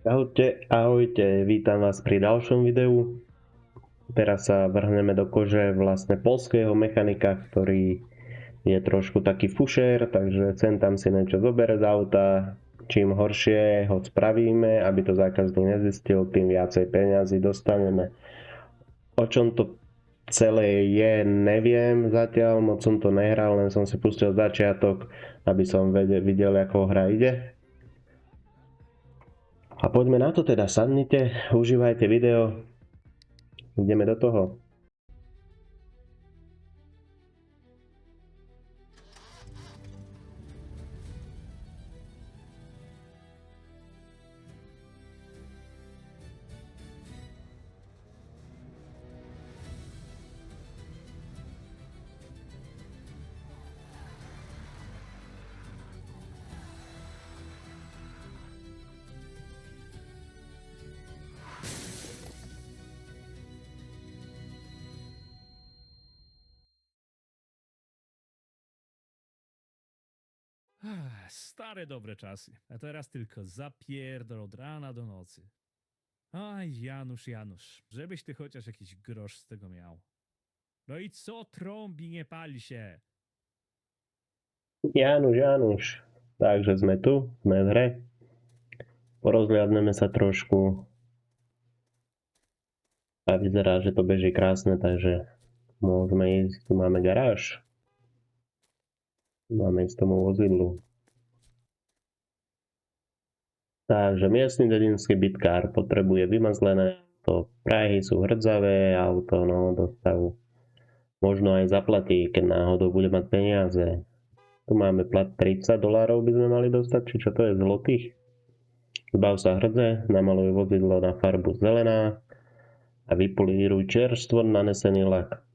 Ahojte, ahojte, vítam vás pri ďalšom videu. Teraz sa vrhneme do kože vlastne poľského mechanika, ktorý je trošku taký fušér, takže sem tam si niečo zobere z auta. Čím horšie ho spravíme, aby to zákazník nezistil, tým viacej peňazí dostaneme. O čom to celé je, neviem zatiaľ, moc som to nehral, len som si pustil začiatok, aby som videl, ako hra ide. A poďme na to teda, sadnite, užívajte video, ideme do toho. Stare dobre czasy. A teraz tylko zapierdol od rana do nocy. Aj, Janusz, żebyś ty chociaż jakiś grosz z tego miał. No i co trąbi, nie pali się? Januš. Takže sme tu, sme v hre. Porozhľadneme sa trošku. A vyzerá, že to beží krásne, takže môžeme ísť. Tu máme garáž. Máme ísť tomu vozidlu. Takže miestny dedinský bytkár potrebuje vymazlené auto. Prahy sú hrdzavé, auto do stavu. Možno aj zaplatí, keď náhodou bude mať peniaze. Tu máme plat $30 by sme mali dostať, či čo to je, zlotých? Zbav sa hrdze, namaluj vozidlo na farbu zelená a vypolíruj čerstvo nanesený lak.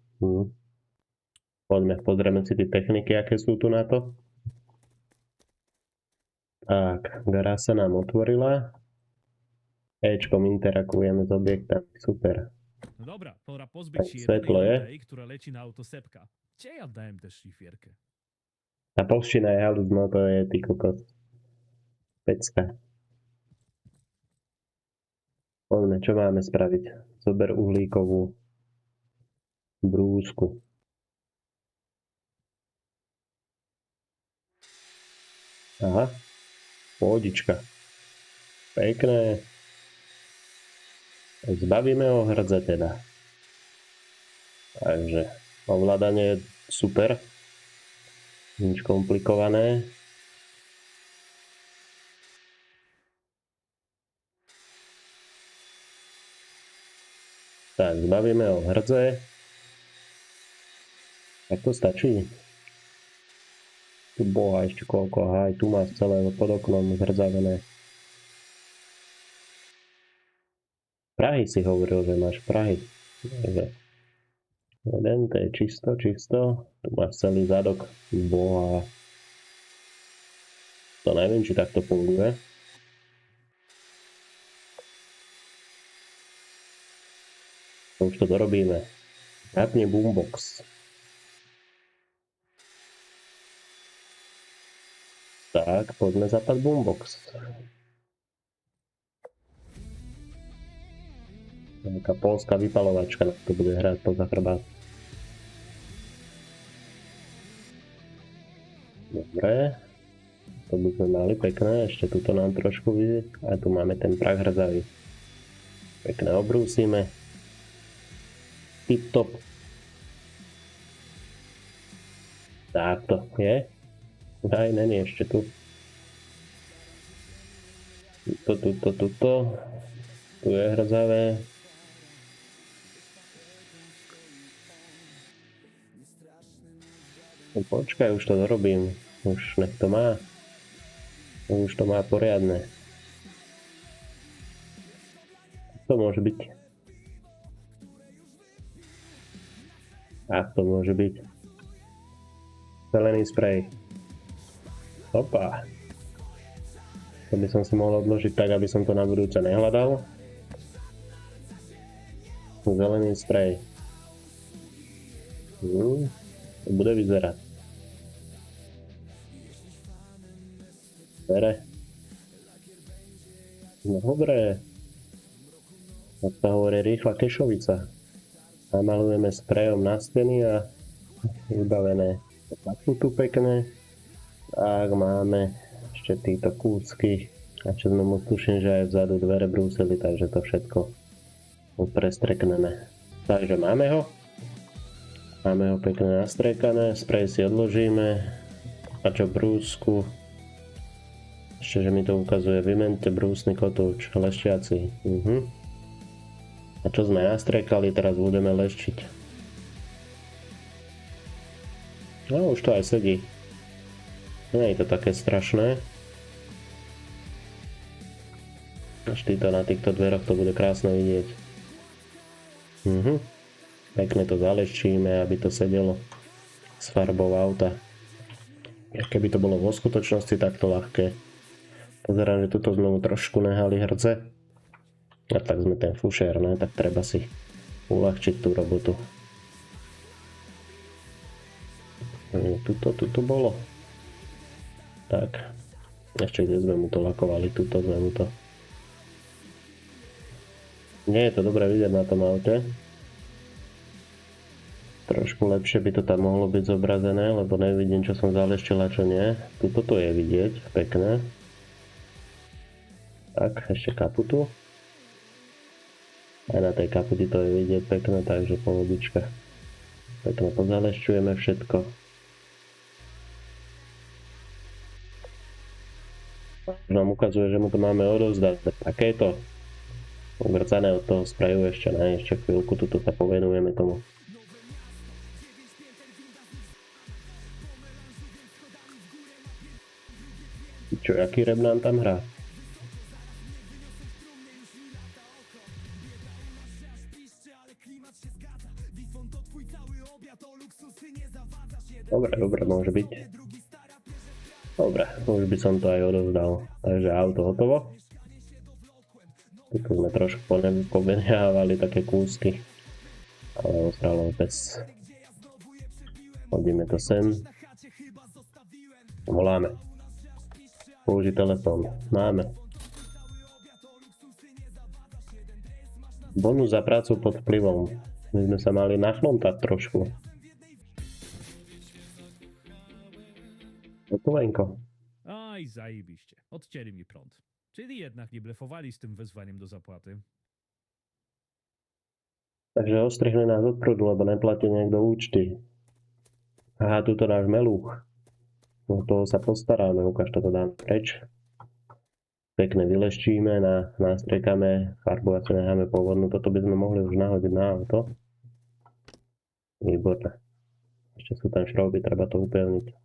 Poďme, pozrieme si tie techniky, aké sú tu na to. Tak, garáž sa nám otvorila. Ečkom interakujeme s objektami, super. No dobra, pora pozbyć się Svetlo jedynej je. tej, która leci na autosepka. Gdzie ja dałem tę szlifierkę? Tá polština je halus, no to je ty kokos. Pecka. Poďme, čo máme spraviť? Zober uhlíkovú brúsku. Aha, pohodička. Pekné. Zbavíme ho hrdze teda. Takže ovládanie je super. Nič komplikované. Tak, zbavíme ho hrdze. Tak to stačí. Tu boha ešte koľko, aha, aj tu máš celé pod oknom zhrdzavené. Prahy si hovoril, že máš Prahy. Takže jeden, to je čisto. Tu máš celý zadok. Boha. To neviem, či takto funguje. Už to dorobíme. Zapni boombox. Tak, poďme zapať boombox. Nejaká poľská vypalovačka na to bude hrať poza chrbát. Dobre. To by sme mali pekné, ešte tuto nám trošku vidieť. A tu máme ten prach hrdzavý. Pekne obrúsime. Tip top. Takto, je? Aj, není ešte tu. Tuto. Tu je hrzavé. No počkaj, už to dorobím. Už nech to má. Už to má poriadne. To môže byť. Tak to môže byť. Zelený sprej. Opa. To by som si mohol odložiť tak, aby som to na budúce nehľadal. Zelený sprej. To bude vyzerať. Bere. No dobre. Tak to hovorí rýchla kešovica. Namalujeme sprejom na steny a vybavené. Takú tu pekné. Tak máme ešte títo kúsky. A čo sme mu tuším, že aj vzadu dvere brúsili, takže to všetko prestrekneme. Takže máme ho. Máme ho pekne nastrekané, sprej si odložíme. A čo brúsku? Ešte, že mi to ukazuje, vymente brúsny kotúč, lešťaci. A čo sme nastrekali, teraz budeme leščiť. No už to aj sedí. Nie je to také strašné. Až na týchto dveroch to bude krásne vidieť. Pekne to zaleščíme, aby to sedelo s farbou auta. Keby to bolo vo skutočnosti takto ľahké. Pozerám, že tuto sme mu trošku nehali hrce. A tak sme ten fušér, ne? Tak treba si uľahčiť tú robotu. Tuto bolo. Tak. Ešte kde sme mu to lakovali, tuto sme mu to. Nie je to dobre vidieť na tom aute. Trošku lepšie by to tam mohlo byť zobrazené, lebo nevidím, čo som zaleštil a čo nie. Tuto to je vidieť, pekné. Tak, ešte kaputu. Aj na tej kaputi to je vidieť pekné, takže pohodička. Pekne pozalešťujeme všetko. Nám ukazuje, že mu to máme odovzdať. Také je to ugrcané od toho spreju ešte ne, ešte chvíľku, tuto sa povenujeme tomu. Čo, aký rap nám tam hrá? Dobre, môže byť. Dobre, už by som to aj odovzdal. Takže auto hotovo. Tu sme trošku povenehávali také kúsky. Ale ostalo bez. Hodíme to sem. Voláme. Použiť telefón. Máme. Bonus za prácu pod vplyvom. My sme sa mali nachlontať trošku. Gotowenko. Aj zajebiście. Odcięli mi prąd. Czyli jednak nie blefowali z tym wezwaniem do zapłaty. Takže ostrihli nás od prúdu, lebo neplatí niekto účty. Aha, tuto náš melúch. No toho sa postaráme, ukáž to dáme preč. Pekne vyleščíme, nastriekame, farbu asi necháme pôvodnú. Toto by sme mohli už nahodiť na auto. Výborné. Ešte sú tam šrouby, treba to upevniť.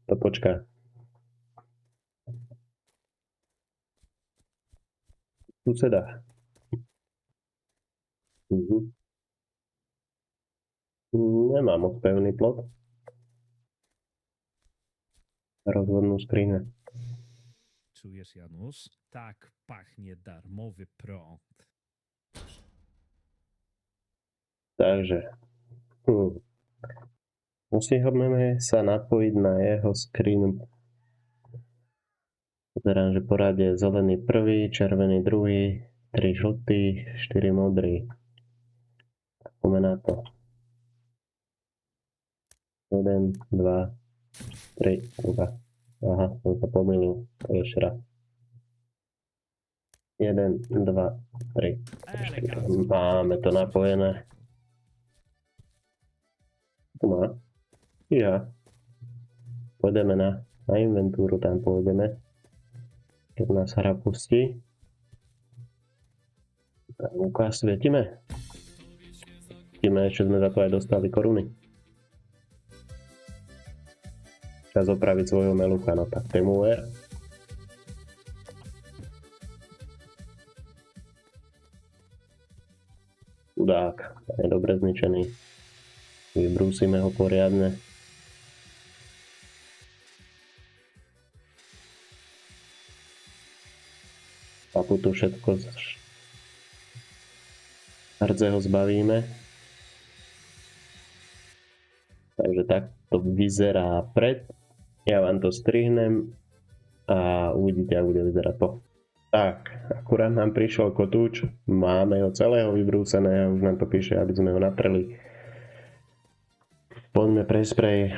To počká. Suseda. Nemám moc pevný plot. Rozvodnú skriňu. Czujesz, Janusz? Tak pachnie darmowy prąd. Takže musíme sa napojiť na jeho skrinu. Pozerám, že poradie je zelený prvý, červený druhý, 3 žltý, 4 modrý. Poďme na to. 1, 2, 3, 2. Aha, som sa pomýlil. Ešte raz. 1, 2, 3, 4. Máme to napojené. Tu má. Ja. Pôjdeme na inventúru, tam pôjdeme. Keď nás hra pustí. Tam ukáž, svietime. Svietime, ešte sme za to aj dostali koruny. Čas opraviť svojho melucha, no tak tému je. Chudák, je dobre zničený. Vybrúsime ho poriadne. Kaputu všetko z hrdzeho zbavíme. Takže tak to vyzerá pred. Ja vám to strihnem a uvidíte, ako bude vyzerať po. Tak, akurát nám prišiel kotúč, máme ho celého vybrúseného, už nám to píše, aby sme ho natreli. Poďme pre sprej,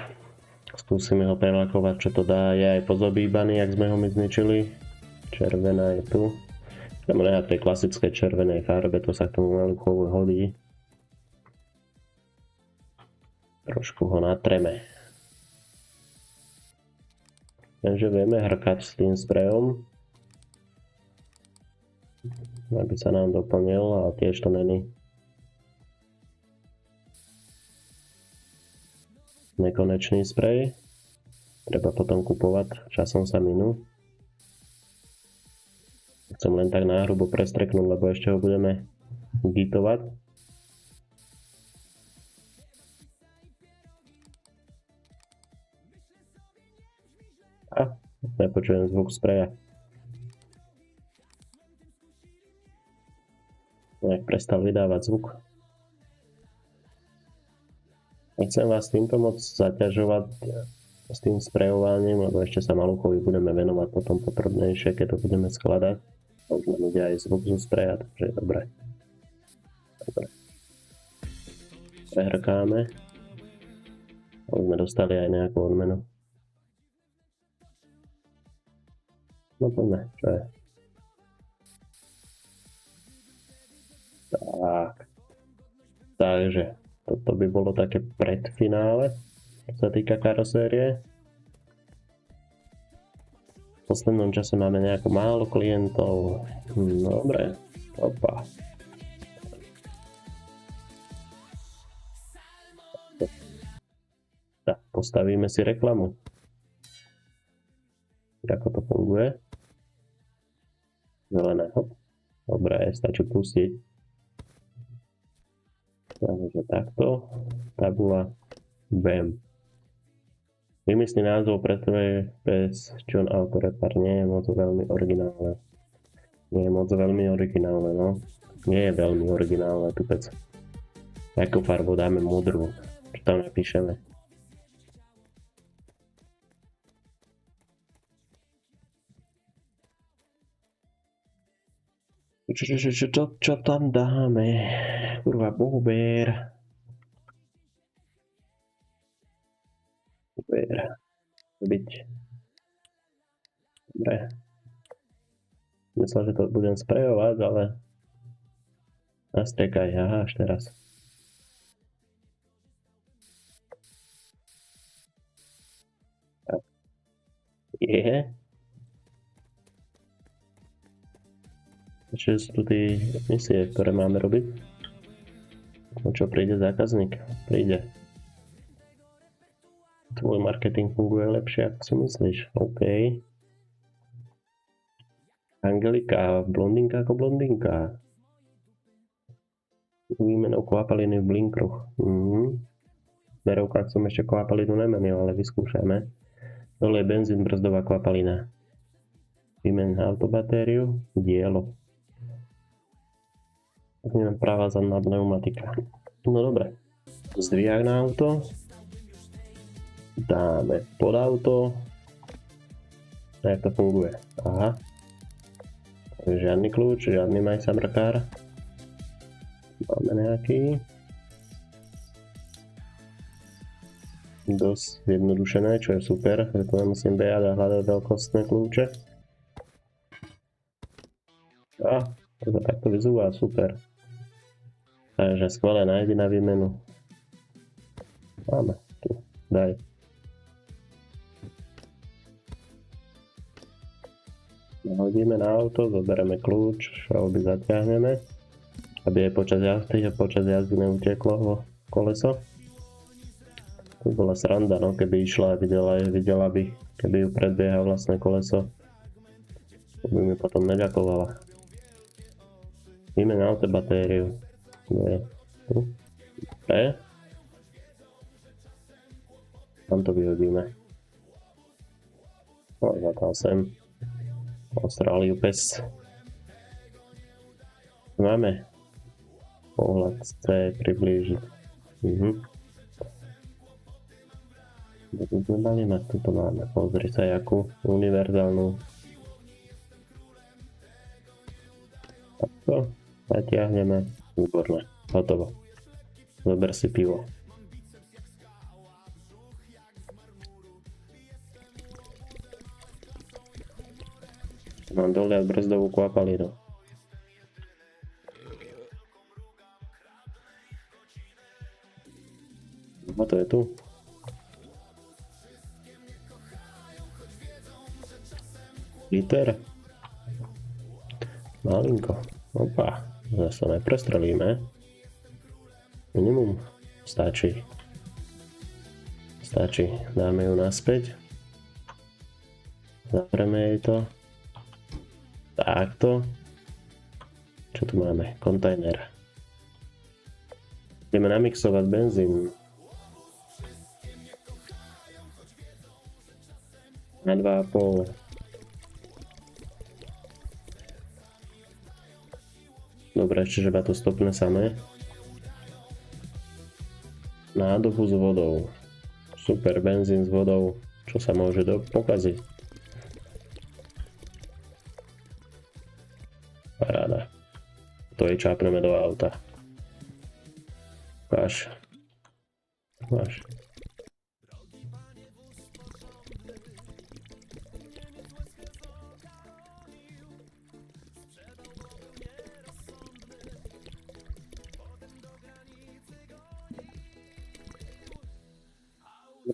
skúsime ho prelakovať, čo to dá, je aj pozobíbaný, jak sme ho my zničili. Červená je tu. Chcem nehať tej klasické červenej farbe, to sa k tomu maluchovu hodí. Trošku ho natreme. Takže vieme hrkať s tým sprejom, aby sa nám doplnil, ale tiež to není nekonečný sprej. Treba potom kupovať, časom sa minú. Chcem len tak náhrubo prestreknúť, lebo ešte ho budeme gitovať. A nepočujem zvuk spreja. Nech prestal vydávať zvuk. Nechcem vás týmto moc zaťažovať s tým sprejovaním, lebo ešte sa Maluchovi budeme venovať potom potrebnejšie, keď to budeme skladať. Možno ide aj zvuk zo spreja, takže je dobré. Dobre. Prehrkáme. Už sme dostali aj nejakú odmenu. No poďme, čo je? Tak. Takže toto by bolo také predfinále, čo sa týka karosérie. V poslednom čase máme nejako málo klientov. Dobre, opa. Tak, postavíme si reklamu. Ako to funguje? Zelené, hop. Dobre, stačí pustiť. Takže takto. Tabula. Bam. Vymyslí názov pre tvoje bez John Autorepar. Nie je moc veľmi originálne. Nie je moc veľmi originálne, no. Nie je veľmi originálne, tupec. Akú farbu dáme modrú? Čo tam napíšeme? Čo tam dáme? Kurva, bohuber. Bohuber. Byť. Dobre. Myslel, že to budem sprejovať, ale nastekaj, aha, až teraz. Tak. Je. Čiže sú tu tie misie, ktoré máme robiť. No čo, príde zákazník? Príde. Tvoj marketing funguje lepšie, ako si myslíš. OK. Angelika, blondinka ako blondinka. Výmenou kvapaliny v blinkruch. V merovkách som ešte kvapalinu nemenil, ale vyskúšame. Dole je benzín, brzdová kvapalina. Vymen autobatériu, dielo. Práva zadná pneumatika. No dobre. Zdvihák na auto. Dáme pod auto. A jak to funguje? Aha. Žiadny kľúč, žiadny majsamrkár. Máme nejaký. Dosť jednodušené, čo je super, preto nemusím behať a hľadať veľkostné kľúče. A to sa takto vyzúva, super. Takže skvelé, nájdi na výmenu. Máme, tu, daj. Nahodíme na auto, zoberieme kľúč, šrouby zatiahneme, aby aj počas jazdy neuteklo koleso. To bola sranda, no, keby išla a videla by, keby ju predbieha vlastné koleso. To by mi potom neďakovala. Vymen autobatériu. Nie. Tu. Tam to vyhodíme. No, zatal sem. Austráliu pes. Máme. Pohľad C priblížiť. Kde mali mať? Tuto máme. Pozri sa, jakú univerzálnu Takto. Natiahneme. Výborné. Hotovo. Zober si pivo. Mám doliať brzdovú kvapalinu. No to je tu. Liter. Malinko. Opa. Zase neprestrelíme. Minimum. Stačí. Stačí. Dáme ju naspäť. Zapreme jej to. Takto. Čo tu máme? Kontajner. Ideme namixovať benzín. Na 2,5. Dobre, ešte, že ma to stopne samé. Nádobu s vodou. Super, benzín s vodou. Čo sa môže pokaziť? Paráda. To jej čápneme do auta. Máš. Máš.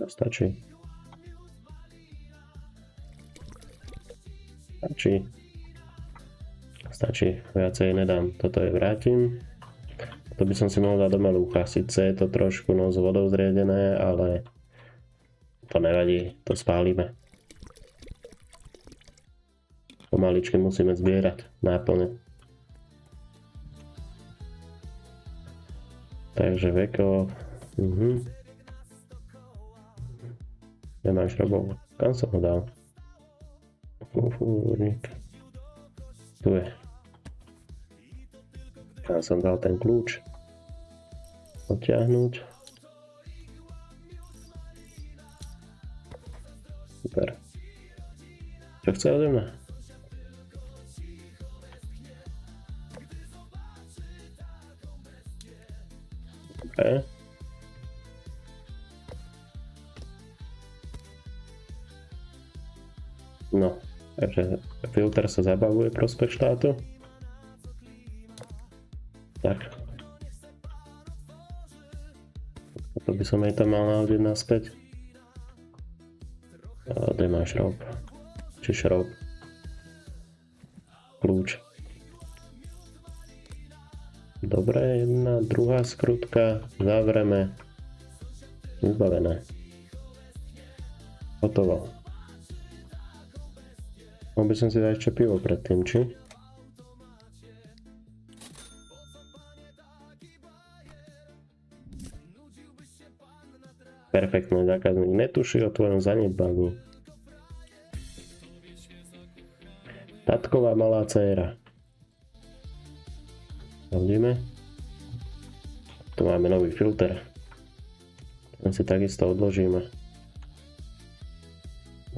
Stačí. Stačí. Stačí. Viacej nedám. Toto je vrátim. To by som si mohol dať do melúcha. Sice je to trošku s vodou zriedené, ale to nevadí. To spálime. Pomaličky musíme zbierať náplne. Takže veko. Nemáš robov. Kam som ho dal? Fúrnik. Tu je. Kam som dal ten kľúč? Odtiahnuť. Super. Čo chce ode mňa? Dobre. No, takže filter sa zabavuje prospech štátu. Tak. To by som aj tam mal nahodiť naspäť. Kde máš šroub? Či šroub? Kľúč. Dobre, jedna, druhá skrutka. Zavreme. Vybavené. Hotovo. Mohol by som si dať ešte pivo predtým, či? Perfektné, zákazník netuší o tvojom zanedbaní. Tatková malá dcéra. Vidíme? Tu máme nový filter. Ten si takisto odložíme.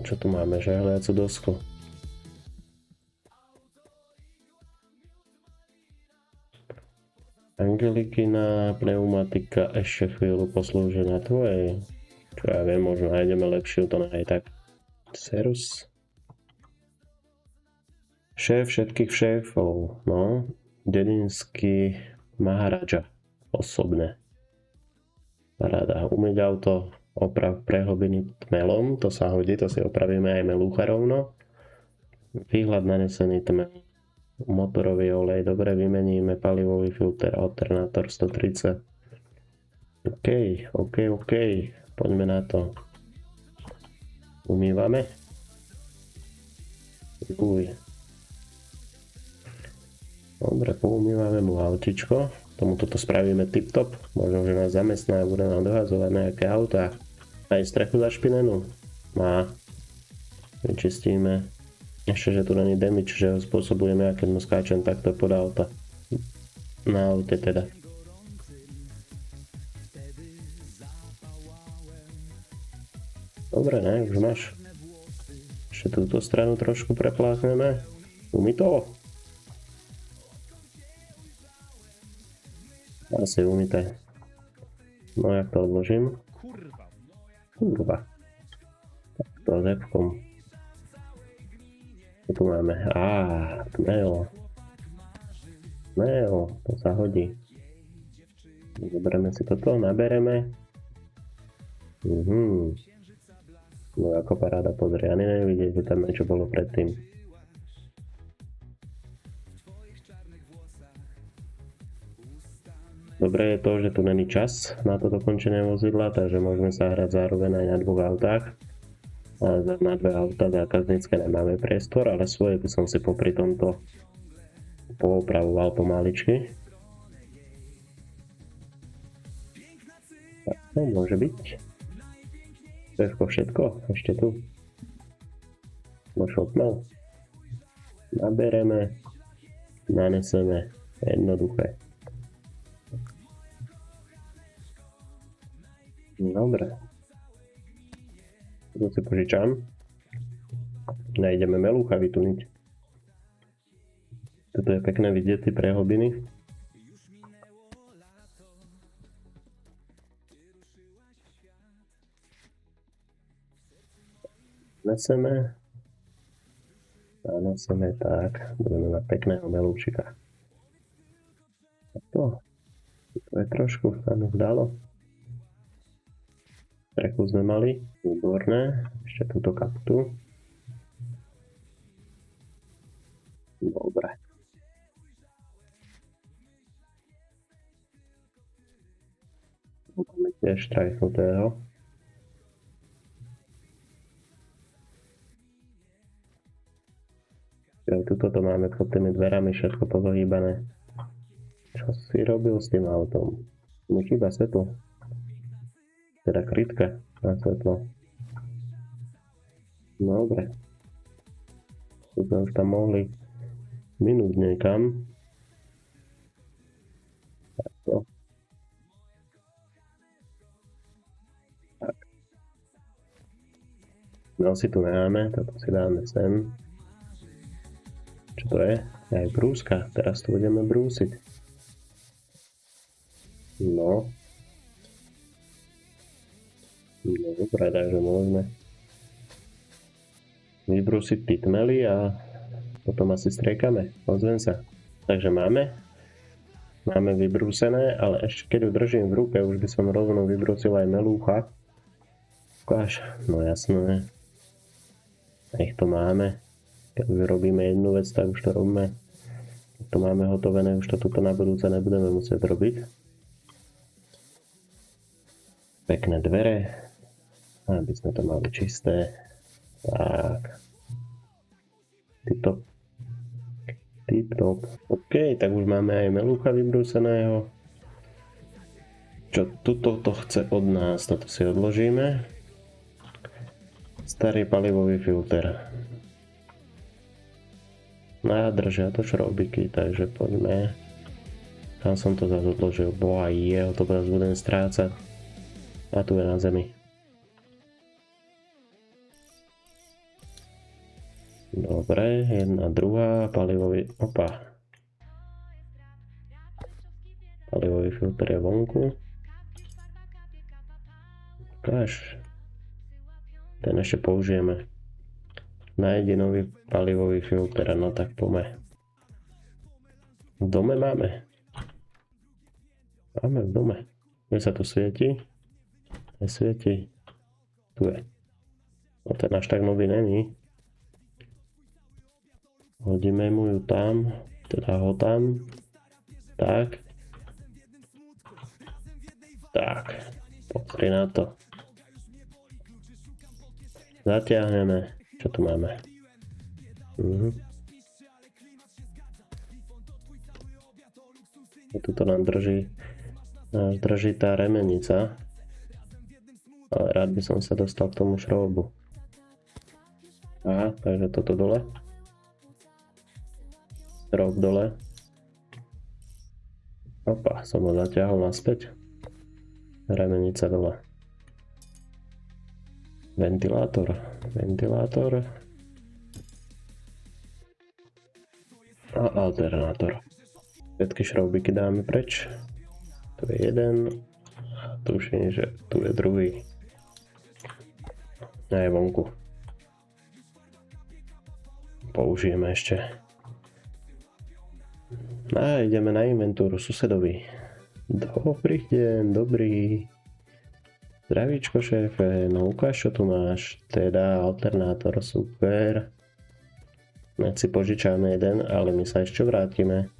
Čo tu máme? Žehliacu dosku. Angelikina pneumatika ešte chvíľu poslúži na tvojej. Čo ja viem, možno nájdeme lepšiu, to aj tak. Serus. Šéf všetkých šéfov, no. Dedinský Maharadža. Osobné. Paráda. Umyť auto, oprav prehlbiny tmelom, to sa hodí, to si opravíme aj melúcha rovno. Výhľad nanesený tmel. Motorový olej, dobre, vymeníme palivový filter, alternátor 130. OK. Poďme na to. Umývame. Dobre, poumývame mu autičko. Tomu toto spravíme tip-top. Možno, že nás zamestná a bude nám dohadzovať nejaké autá. Aj strechu zašpinenú. Má. Vyčistíme. Ešte, že tu není damage, že ho spôsobujeme, keď mu skáčem takto pod auta. Na aute teda. Dobre, ne? Už máš. Ešte túto stranu trošku prepláchneme. Umí to. Asi umité. No jak to odložím? Kurwa. Kurva. Tak to zepkom. Co tu máme? Tmeo. Tmeo, to sa hodí. Zoberieme si toto, nabereme. No ako paráda, pozri, ani nevidieť, že tam niečo bolo predtým. Dobre je to, že tu není čas na to dokončenie vozidla, takže môžeme sa hrať zároveň aj na dvoch autách. A na dve auta zákaznícke nemáme priestor, ale svoje by som si popri tomto poopravoval pomaličky. Tak to môže byť. To je všetko, ešte tu. Mošotnou. Nabereme, naneseme, jednoduché. Dobre. To si požičam. Nájdeme melúcha vytuniť. Toto je pekné vidieť, tie prehlbiny. Neseme. A neseme tak. Budeme mať pekného melúčika. To je trošku, tam už dalo. Strechu sme mali, výborné, ešte túto kaptu. Dobre. Máme tiež štrajchnutého. Tuto to máme pod tými dverami všetko pozohýbané. Čo si robil s tým autom? Mi chýba svetlo. Teda krytka na svetlo. Dobre. Tu sme už tam mohli minúť niekam. Takto. Tak. No si tu nemáme, toto si dáme sem. Čo to je? Aj brúska. Teraz tu budeme brúsiť. No. No dobré, takže môžeme vybrúsiť tí tmely a potom asi striekame. Ozvem sa. Takže máme vybrúsené, ale ešte keď ju držím v ruke, už by som rovno vybrúsil aj melúcha. Ukáž, no jasné. Nech to máme. Keď už robíme jednu vec, tak už to robíme. Keď to máme hotovené, už to tuto na budúce nebudeme musieť robiť. Pekné dvere. Aby sme to mali čisté. Tak. Tip-top. Tip-top. OK, tak už máme aj melúcha vybrúseného. Čo tuto to chce od nás? Toto si odložíme. Starý palivový filter. Držia to šrobiky, takže poďme. Tam som to zase odložil. Boha jeho, to teraz budem strácať. A tu je na zemi. Dobre, jedna, druhá, palivový, palivový filter je vonku. Ukáž. Ten ešte použijeme. Nájdi nový palivový filter, no tak poďme. V dome máme. Máme v dome. Kde sa to svieti? Nesvieti. Tu je. No ten až tak nový není. Hodíme mu ju tam, teda ho tam, tak, pozri na to. Zatiahneme, čo tu máme. Tuto nám drží tá remenica, ale rád by som sa dostal k tomu šroubu. Aha, takže toto dole. Šroub dole. Opa, som ho zatiahol naspäť. Remenica dole. Ventilátor. A alternátor. Všetky šroubiky dáme preč. Tu je jeden. Tuším, že tu je druhý. A je vonku. Použijeme ešte. A ideme na inventúru susedovi. Dobrý deň, dobrý. Zdravíčko, šéfe. No ukáž, čo tu máš. Teda alternátor, super. Hneď si požičame jeden, ale my sa ešte vrátime.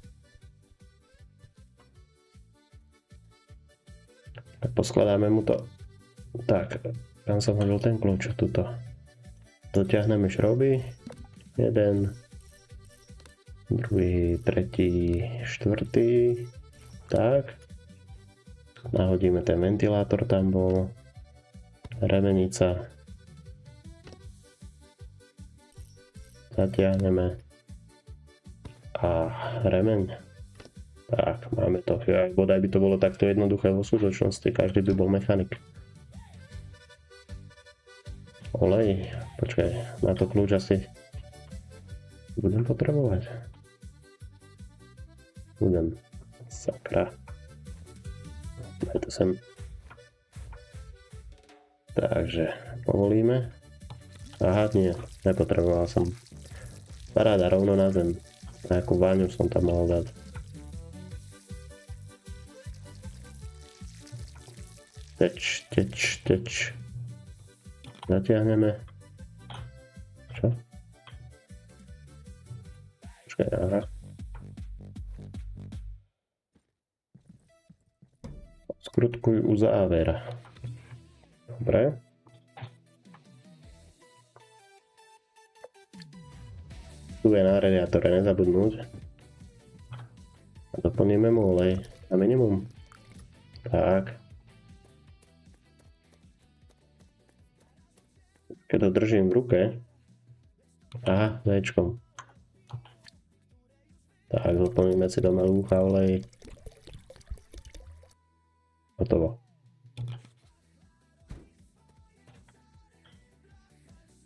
Tak poskladáme mu to. Tak, tam som hodil ten kľúč, tuto. Dotiahneme šroby. Jeden. Druhý, tretí, štvrtý. Tak. Nahodíme ten ventilátor, tam bol. Remenica. Zatiahneme. A remeň. Tak, máme to. Bodaj by to bolo takto jednoduché vo skutočnosti. Každý by bol mechanik. Olej. Počkaj, na to kľúč asi budem potrebovať. Budem. Sakra. Daj to sem. Takže, povolíme. Aha, nie. Nepotreboval som. Paráda, rovno na zem. Nejakú váňu som tam mohol dať. Teč. Zatiahneme. Čo? Počkaj, aha. Skrutkuj u závera. Dobre. Tu je na radiátore, nezabudnúť. A doplníme mu olej. Na minimum. Tak. Keď to držím v ruke. Aha, zajčkom. Tak, doplníme si do melúcha olej. Hotovo.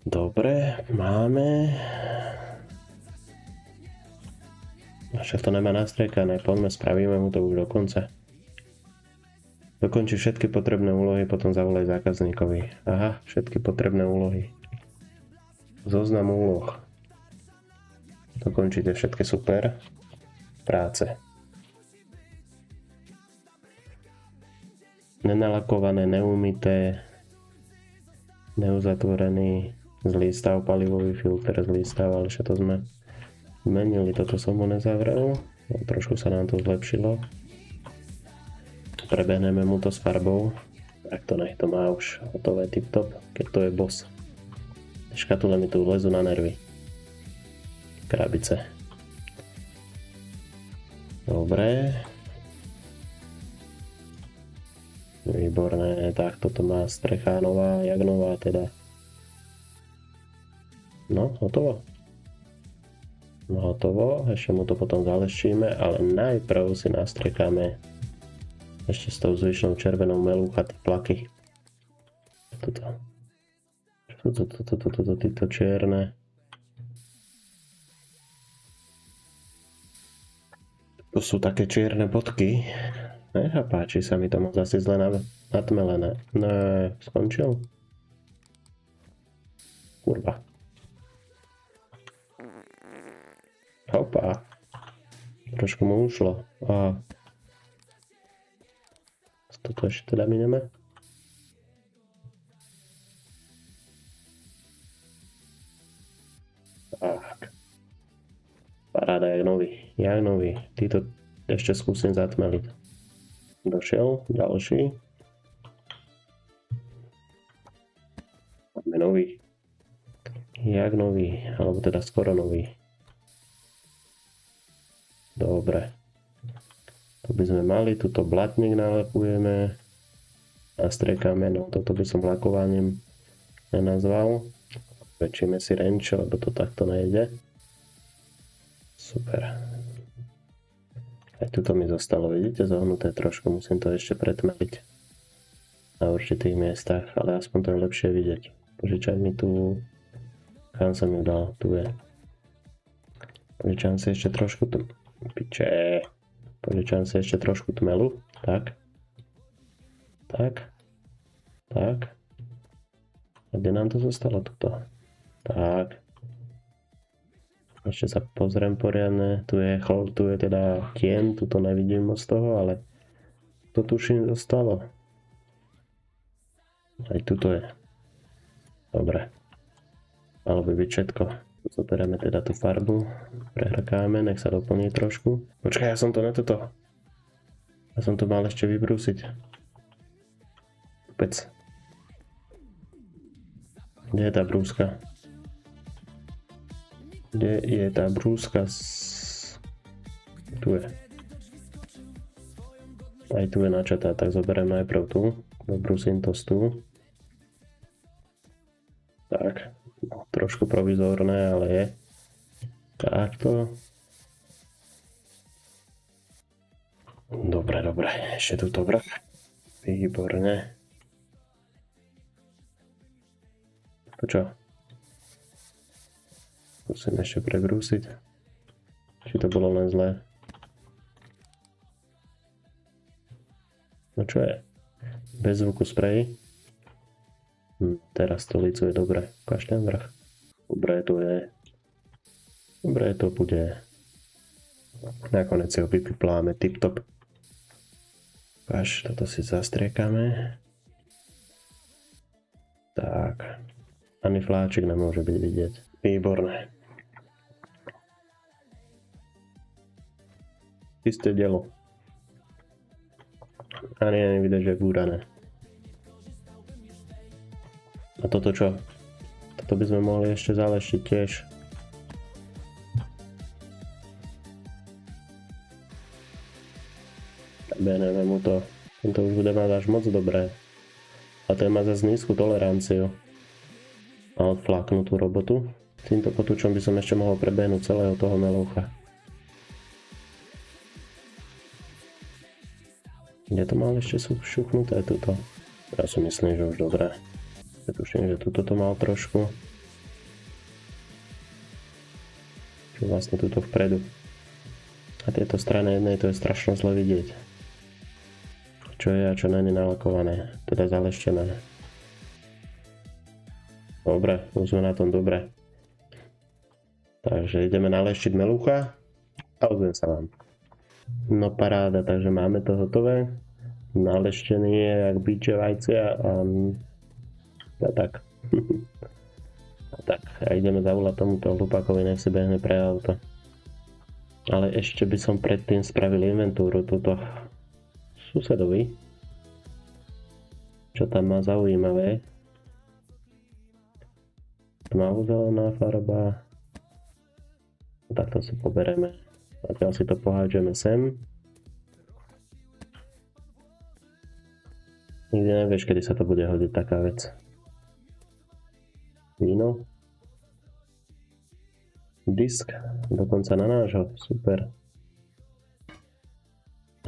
Dobre, máme. Však to nemá nastriekané, poďme, spravíme mu to už do konca. Dokončí všetky potrebné úlohy, potom zavolaj zákazníkovi. Aha, všetky potrebné úlohy. Zoznam úloh. Dokončíte všetky, super. Práce. Nenalakované, neumyté, neuzatvorený, zlý stav, palivový filter, zlý stav, ale všetko sme zmenili. Toto som ho nezavrel. Trošku sa nám to zlepšilo. Prebehneme mu to s farbou. Tak to nech to má už hotové tip-top, keď to je boss. Škatule mi tu lezu na nervy. Krabice. Dobre. Výborné, tak toto má strecha nová, jak nová teda. No, hotovo. No hotovo, ešte mu to potom zalešíme, ale najprv si nastrekáme ešte s tou zvyšnou červenou melúcha tie plaky. Títo čierne. Tu sú také čierne bodky. Páči sa mi to moc asi zle natmelené. Ne, skončil? Kurva. Hopa. Trošku mu ušlo. Aha. Toto ešte teda mineme. Tak. Paráda, jak nový. Jak nový. Týto ešte skúsim zatmeliť. Došiel, ďalší. Máme nový. Jak nový, alebo teda skoro nový. Dobre. Tu by sme mali, tuto blatník nalepujeme. Nastriekame, no toto by som lakovaním nenazval. Väčšíme si wrench, lebo to takto nejde. Super. Aj tuto mi zostalo, vidíte, zohnuté trošku, musím to ešte pretmeliť na určitých miestach, ale aspoň to je lepšie vidieť. Požičaj mi tu, kam som ju dal, tu je. Požičam si ešte trošku tu, piče. Požičam si ešte trošku tmelu, tak. Tak. Tak. A kde nám to zostalo tuto? Tak. Ešte sa pozriem poriadne. Tu je teda tien, tu to nevidím moc toho, ale to tuším zostalo. Aj tuto je. Dobre. Malo by byť všetko. Zoberieme teda tú farbu. Prehrkáme, nech sa doplní trošku. Počkaj, ja som to netuto. Ja som to mal ešte vybrúsiť. Vôbec. Kde je tá brúska? Kde je tá brúska? Tu je. Aj tu je načatá, tak zoberiem najprv tu. Dobrúsim to tu. Tak. Trošku provizórne, ale je. Takto. Dobre, dobre. Ešte tuto vrch. Výborne. To čo? Musím ešte prebrúsiť. Či to bolo len zlé. No čo je? Bez zvuku sprej. Teraz stolicu je dobre. Ukáž ten vrch. Dobre to je. Dobre to bude. Nakoniec si ho vypipláme tip top. Ukáž, toto si zastriekame. Tak. Ani fláčik nemôže byť vidieť. Výborné. Čisté dielo. Ani je nevidieť, že je búrané. A toto čo? Toto by sme mohli ešte zaleštiť tiež. Beneme mu to. Tento už bude mať až moc dobré. A ten má zase nízku toleranciu. A odfláknutú robotu. Týmto potúčom by som ešte mohol prebehnúť celého toho meloucha. Kde to mal ešte šuchnuté tuto? Ja si myslím, že už dobré. Ja tuším, že tuto to mal trošku. Čo vlastne tuto vpredu. A tieto strany jednej to je strašne zle vidieť. Čo je a čo není nalakované. Teda zaleštené. Dobre, už sme na tom dobre. Takže ideme naleštiť melucha a ozvem sa vám. No paráda, takže máme to hotové. Naleštený je jak biče vajcia a tak. A tak, a ideme zavolať tomuto hlupákovi, nech si behne pre auto. Ale ešte by som predtým spravil inventúru túto susedovi. Čo tam má zaujímavé. Tmavozelená farba. Takto si pobereme. Zatiaľ si to pohádžeme sem. Nikdy nevieš, kedy sa to bude hodiť taká vec. Víno. Disk. Dokonca na nášho. Super.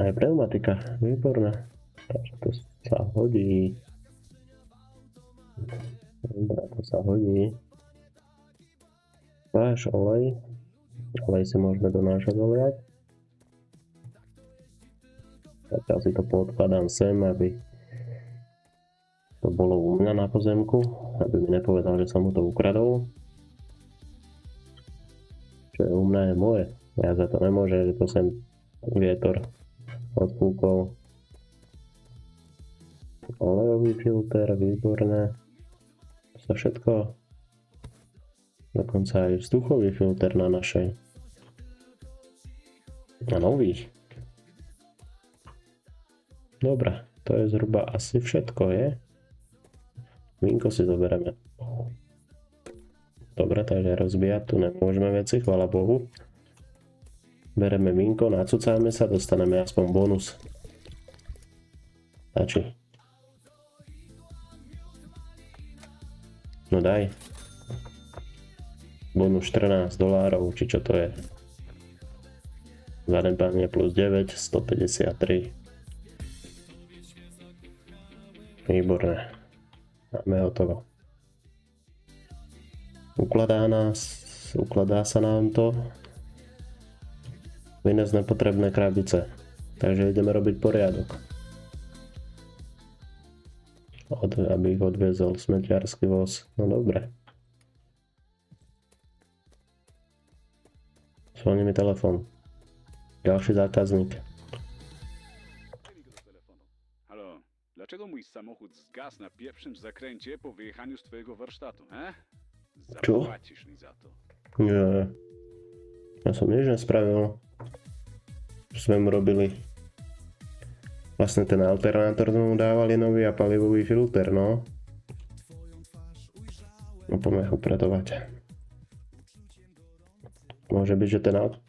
Aj pneumatika. Výborné. Takže to sa hodí. Dobre, to sa hodí. Váš olej. Olej si môžeme do nášho doliať. Zatiaľ si to podkladám sem, aby to bolo u mňa na pozemku, aby mi nepovedal, že som mu to ukradol. Čo je u mňa je moje. Ja za to nemôžem, že to sem vietor odpúkol. Olejový filter, výborné. To sa všetko. Dokonca aj vzduchový filter na našej. Na nových. Dobre, to je zhruba asi všetko, je? Vínko si zoberieme. Dobre, takže rozbíjať tu nemôžeme veci, chvála Bohu. Bereme vínko, nacucáme sa, dostaneme aspoň bonus. Stačí. No daj. Bonus $14, či čo to je. Zanedbanie plus 9, 153. Výborné. Máme hotovo. Ukladá sa nám to. Vynes nepotrebné krabice. Takže ideme robiť poriadok. aby ich odviezol smetiarsky voz. No dobre. Zvoní mi telefon. Ďalší zákazník. Halo, dlaczego mój samochód zgasł na pierwszym zakręcie po wyjechaniu z twojego warsztatu, he? Zapłacisz mi za to. Nie. Ja som nič nespravil. Sme mu robili. Vlastne ten alternátor sme mu dávali nový a palivový filter, no. No poďme ho upratovať. Môže byť, že ten auto...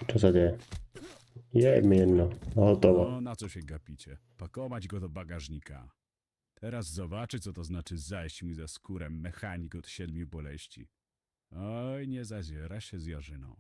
Čo sa deje? Je mi jedno. Hotowo. No, na co się gapicie? Pakować go do bagażnika. Teraz zobaczy, co to znaczy zajść mi za skórę mechanik od 7 boleści. Oj, nie zaziera się z Jarzyną.